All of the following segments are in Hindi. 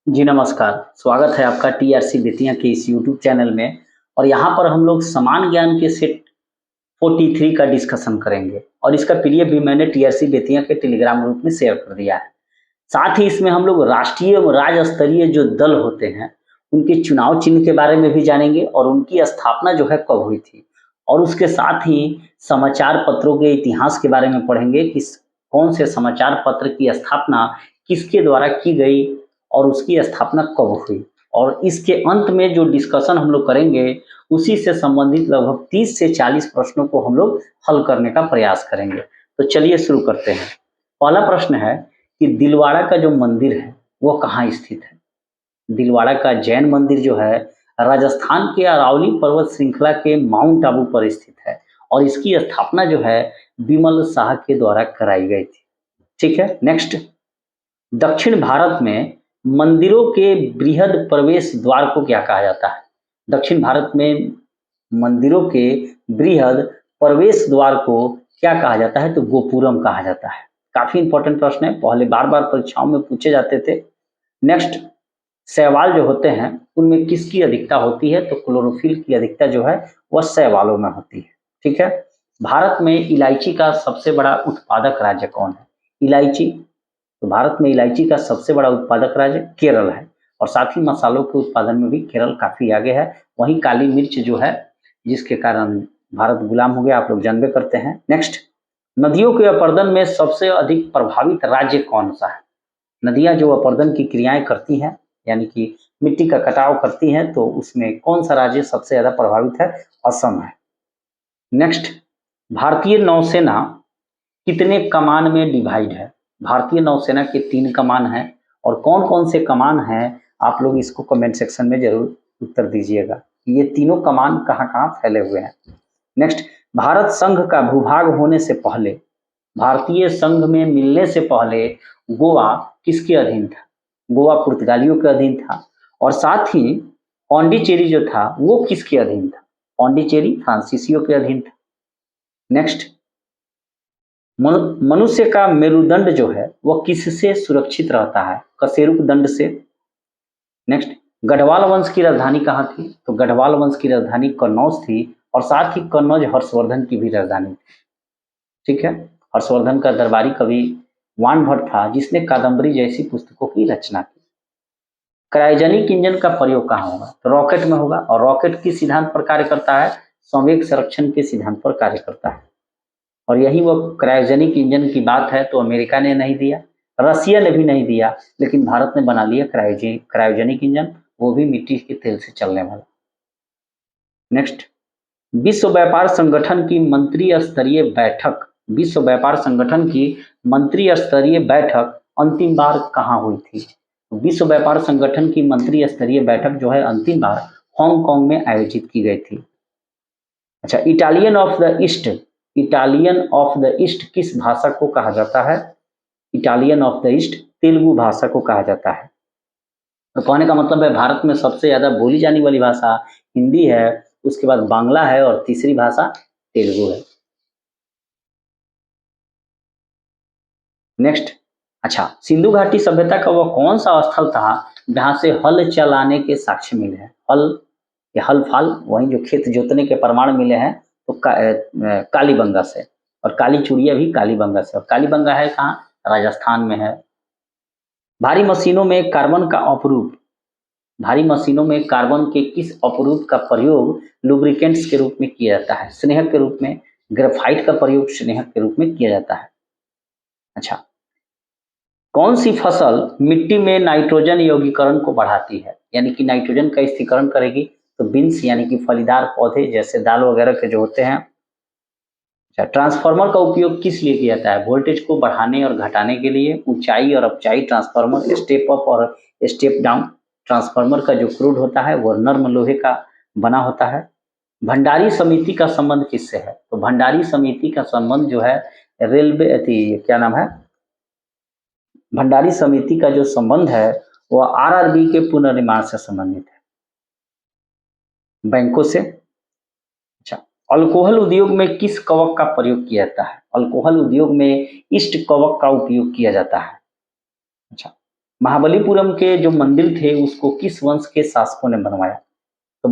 जी नमस्कार, स्वागत है आपका टीआरसी बेतिया के इस यूट्यूब चैनल में। और यहाँ पर हम लोग समान ज्ञान के सेट 43 का डिस्कशन करेंगे और इसका पीडीएफ भी मैंने टीआरसी बेतिया के टेलीग्राम ग्रुप में शेयर कर दिया है। साथ ही इसमें हम लोग राष्ट्रीय एवं राज्य स्तरीय जो दल होते हैं, उनके चुनाव चिन्ह के बारे में भी जानेंगे और उनकी स्थापना जो है कब हुई थी। और उसके साथ ही समाचार पत्रों के इतिहास के बारे में पढ़ेंगे कि कौन से समाचार पत्र की स्थापना किसके द्वारा की गई और उसकी स्थापना कब हुई। और इसके अंत में जो डिस्कशन हम लोग करेंगे, उसी से संबंधित लगभग 30 से 40 प्रश्नों को हम लोग हल करने का प्रयास करेंगे। तो चलिए शुरू करते हैं। पहला प्रश्न है कि दिलवाड़ा का जो मंदिर है वो कहाँ स्थित है। दिलवाड़ा का जैन मंदिर जो है राजस्थान के अरावली पर्वत श्रृंखला के माउंट आबू पर स्थित है और इसकी स्थापना जो है विमल शाह के द्वारा कराई गई थी। ठीक है, नेक्स्ट। दक्षिण भारत में मंदिरों के बृहद प्रवेश द्वार को क्या कहा जाता है। दक्षिण भारत में मंदिरों के बृहद प्रवेश द्वार को क्या कहा जाता है, तो गोपुरम कहा जाता है। काफी इंपॉर्टेंट प्रश्न है, पहले बार बार परीक्षाओं में पूछे जाते थे। नेक्स्ट, शैवाल जो होते हैं उनमें किसकी अधिकता होती है, तो क्लोरोफिल की अधिकता जो है वह शैवालों में होती है। ठीक है। भारत में इलायची का सबसे बड़ा उत्पादक राज्य कौन है। इलायची, तो भारत में इलायची का सबसे बड़ा उत्पादक राज्य केरल है और साथ ही मसालों के उत्पादन में भी केरल काफी आगे है। वहीं काली मिर्च जो है, जिसके कारण भारत गुलाम हो गया, आप लोग जानबे करते हैं। नेक्स्ट, नदियों के अपर्दन में सबसे अधिक प्रभावित राज्य कौन सा है। नदियां जो अपर्दन की क्रियाएं करती हैं, यानी कि मिट्टी का कटाव करती हैं, तो उसमें कौन सा राज्य सबसे ज्यादा प्रभावित है, असम है। नेक्स्ट, भारतीय नौसेना कितने कमान में डिवाइड है। भारतीय नौसेना के 3 कमान हैं और कौन कौन से कमान हैं, आप लोग इसको कमेंट सेक्शन में जरूर उत्तर दीजिएगा। ये तीनों कमान कहाँ कहाँ फैले हुए हैं। नेक्स्ट, भारत संघ का भूभाग होने से पहले, भारतीय संघ में मिलने से पहले गोवा किसके अधीन था। गोवा पुर्तगालियों के अधीन था और साथ ही पौंडीचेरी जो था वो किसके अधीन था, पौंडीचेरी फ्रांसीसियों के अधीन था। नेक्स्ट, मनुष्य का मेरुदंड जो है वह किससे सुरक्षित रहता है, कशेरुक दंड से। नेक्स्ट, गढ़वाल वंश की राजधानी कहाँ थी, तो गढ़वाल वंश की राजधानी कन्नौज थी और साथ ही कन्नौज हर्षवर्धन की भी राजधानी थी। ठीक है, हर्षवर्धन का दरबारी कवि वान भट्ट था जिसने कादम्बरी जैसी पुस्तकों की रचना की। क्रायोजेनिक इंजन का प्रयोग कहाँ होगा, तो रॉकेट में होगा और रॉकेट किस सिद्धांत पर कार्य करता है, संवेग संरक्षण के सिद्धांत पर कार्य करता है। और यही वो क्रायोजेनिक इंजन की बात है, तो अमेरिका ने नहीं दिया, रसिया ने भी नहीं दिया, लेकिन भारत ने बना लिया क्रायोजेनिक इंजन, वो भी मिट्टी के तेल से चलने वाला। नेक्स्ट, विश्व व्यापार संगठन की मंत्री स्तरीय बैठक, विश्व व्यापार संगठन की मंत्री स्तरीय बैठक अंतिम बार कहाँ हुई थी। विश्व व्यापार संगठन की मंत्री स्तरीय बैठक जो है अंतिम बार हांगकांग में आयोजित की गई थी। अच्छा, Italian of the east, Italian of the east किस भाषा को कहा जाता है, Italian of the east Telugu भाषा को कहा जाता है। तो कहने का मतलब है भारत में सबसे ज्यादा बोली जाने वाली भाषा हिंदी है, उसके बाद बांग्ला है और तीसरी भाषा तेलुगु है। नेक्स्ट, अच्छा, सिंधु घाटी सभ्यता का वह कौन सा स्थल था जहां से हल चलाने के साक्ष्य मिले हैं। हल या हल फाल, वही जो खेत जोतने के प्रमाण मिले हैं, तो कालीबंगा से, और काली चूड़िया भी कालीबंगा से, और कालीबंगा है कहाँ, राजस्थान में है। भारी मशीनों में कार्बन का अपरूप, भारी मशीनों में कार्बन के किस अपरूप का प्रयोग लुब्रिकेंट्स के रूप में किया जाता है, स्नेहक के रूप में, ग्रेफाइट का प्रयोग स्नेहक के रूप में किया जाता है। अच्छा, कौन सी फसल मिट्टी में नाइट्रोजन यौगीकरण को बढ़ाती है, यानी कि नाइट्रोजन का स्थिरीकरण करेगी, तो बीन्स यानी कि फलीदार पौधे जैसे दाल वगैरह के जो होते हैं। अच्छा, ट्रांसफार्मर का उपयोग किस लिए किया जाता है, वोल्टेज को बढ़ाने और घटाने के लिए, ऊंचाई और अपचाई ट्रांसफार्मर, स्टेप अप और स्टेप डाउन। ट्रांसफार्मर का जो क्रूड होता है वह नर्म लोहे का बना होता है। भंडारी समिति का संबंध किससे है, तो भंडारी समिति का संबंध जो है रेलवे क्या नाम है, भंडारी समिति का जो संबंध है वह आरआरबी के पुनर्निर्माण से संबंधित है, बैंकों से। अच्छा, अल्कोहल उद्योग में किस कवक का प्रयोग किया जाता है, अल्कोहल उद्योग में ईस्ट कवक का उपयोग किया जाता है। अच्छा, महाबलीपुरम के जो मंदिर थे उसको किस वंश के शासकों ने बनवाया? तो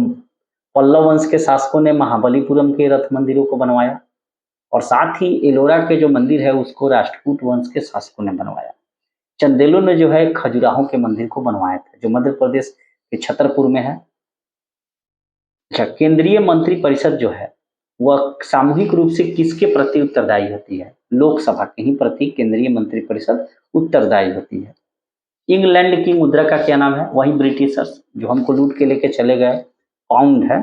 पल्लव वंश के शासकों ने महाबलीपुरम के रथ मंदिरों को बनवाया, और साथ ही एलोरा के जो मंदिर है उसको राष्ट्रकूट वंश के शासकों ने बनवाया। चंदेलों ने जो है खजुराहो के मंदिर को बनवाया था, जो मध्य प्रदेश के छतरपुर में है। अच्छा, केंद्रीय मंत्रिपरिषद जो है वह सामूहिक रूप से किसके प्रति उत्तरदायी होती है? लोकसभा के ही प्रति केंद्रीय मंत्रिपरिषद उत्तरदायी होती है। इंग्लैंड की मुद्रा का क्या नाम है? वही ब्रिटिशर्स जो हमको लूट के लेके चले गए, पाउंड है।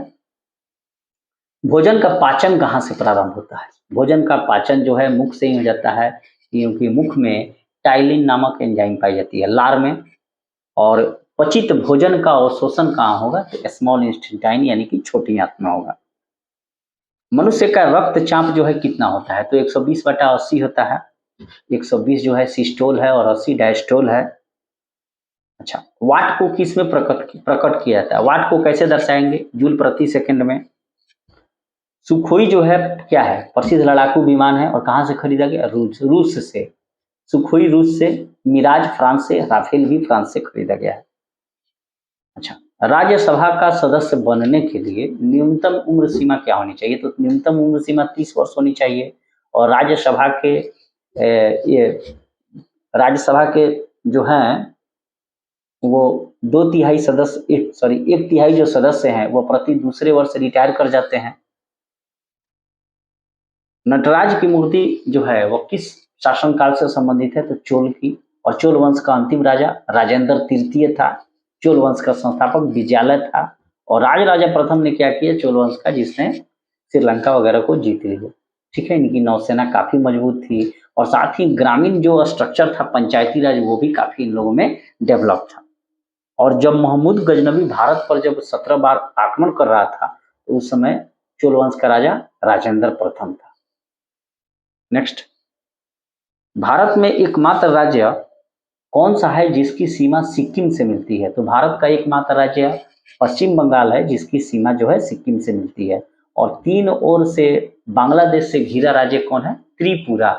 भोजन का पाचन कहाँ से प्रारंभ होता है? भोजन का पाचन जो है मुख से ही हो जाता है, क्योंकि मुख में टाइलिन नामक एंजाइम पाई जाती है लार में। और पचित भोजन का अवशोषण कहाँ होगा? तो स्मॉल इंटेस्टाइन यानी कि छोटी आंत में होगा। मनुष्य का रक्तचाप जो है कितना होता है? तो 120/80 होता है। 120 जो है सिस्टोल है और 80 डायस्टोल है। अच्छा, वाट को किस में प्रकट किया जाता है? वाट को कैसे दर्शाएंगे? जूल प्रति सेकंड में। सुखोई जो है क्या है? प्रसिद्ध लड़ाकू विमान है, और कहाँ से खरीदा गया? रूस से। सुखोई रूस से, मिराज फ्रांस से, राफेल भी फ्रांस से खरीदा गया है। अच्छा, राज्यसभा का सदस्य बनने के लिए न्यूनतम उम्र सीमा क्या होनी चाहिए? तो न्यूनतम उम्र सीमा 30 वर्ष होनी चाहिए। और राज्यसभा के ये राज्यसभा के जो हैं वो 2/3 सदस्य, सॉरी 1/3 जो सदस्य हैं वो प्रति दूसरे वर्ष रिटायर कर जाते हैं। नटराज की मूर्ति जो है वो किस शासनकाल से संबंधित है? तो चोल की। और चोल वंश का अंतिम राजा राजेंद्र तृतीय था। चोल वंश का संस्थापक विजयालय था। और राजराजा प्रथम ने क्या किया चोल वंश का? जिसने श्रीलंका वगैरह को जीत लिया। ठीक है, इनकी नौसेना काफी मजबूत थी, और साथ ही ग्रामीण जो स्ट्रक्चर था पंचायती राज वो भी काफी इन लोगों में डेवलप था। और जब महमूद गजनवी भारत पर जब 17 बार आक्रमण कर रहा था तो उस समय चोल वंश का राजा राजेंद्र प्रथम था। नेक्स्ट, भारत में एकमात्र राज्य कौन सा है जिसकी सीमा सिक्किम से मिलती है? तो भारत का एकमात्र राज्य पश्चिम बंगाल है जिसकी सीमा जो है सिक्किम से मिलती है। और 3 ओर से बांग्लादेश से घिरा राज्य कौन है? त्रिपुरा।